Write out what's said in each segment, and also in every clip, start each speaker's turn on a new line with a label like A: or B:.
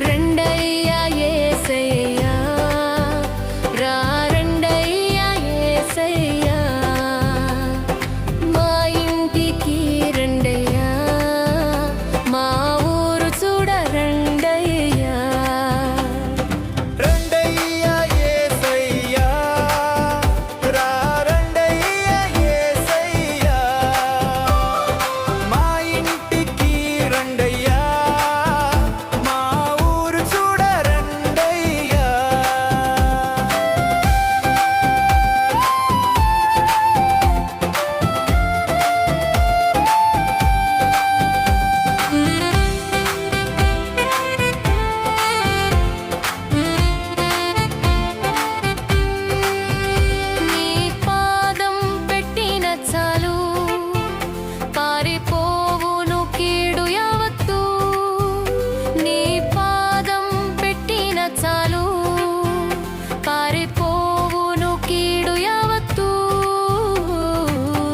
A: రండయ్యా యేసయ్యా, రా రండయ్యా యేసయ్యా, మా ఇంటికి రండయ్యా, మా ఊరు చూడ రండయ్యా.
B: రండయ్యా యేసయ్యా, రా రండయ్యా యేసయ్యా, మా ఇంటికి రండయ్యా, మా ఊరు చూడ రండయ్యా.
A: నీ పాదం పెట్టిన చాలు, పారిపోవును కీడు యావత్తు. నీ పాదం పెట్టిన చాలు, పారిపోవును కీడు యావత్తు.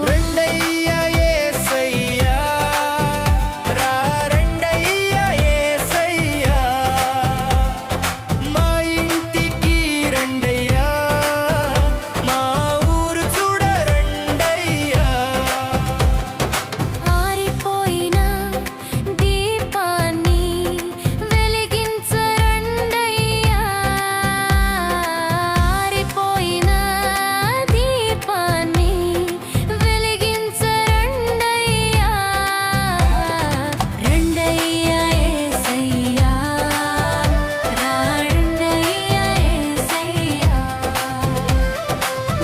B: రండయ్యా యేసయ్యా, రా రండయ్యా యేసయ్యా, మా ఇంటికి రండయ్యా, మా ఊరు చూడ రండయ్యా.
A: ఆరిపోయిన దీపాన్ని వెలిగించరండయ్యా, ఆరిపోయిన దీపాన్ని వెలిగించరండయ్యా. రండయ్యా యేసయ్యా, రా రండయ్యా యేసయ్యా,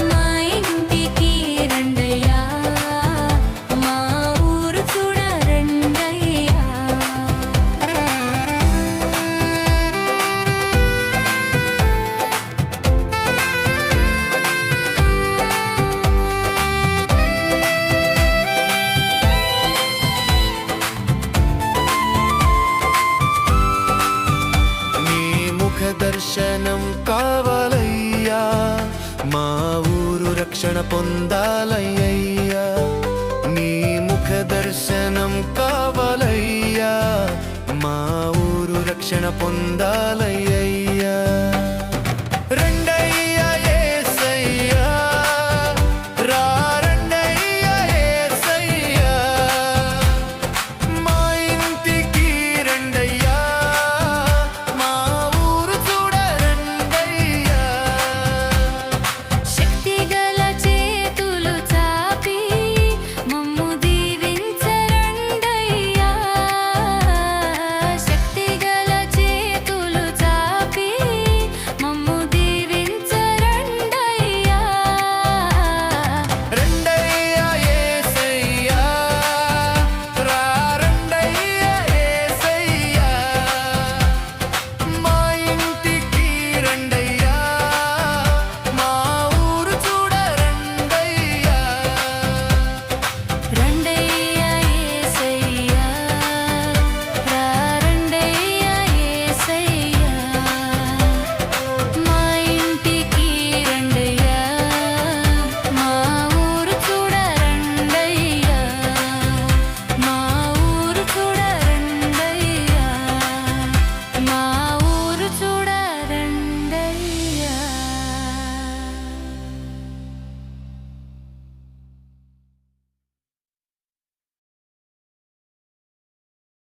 A: మా ఇంటికి రండయ్యా, మా ఊరు చూడ రండయ్యా.
B: నీ ముఖ దర్శనం కావాలయ్యా, మా ఊరు రక్షణ పొందాలయ్యా.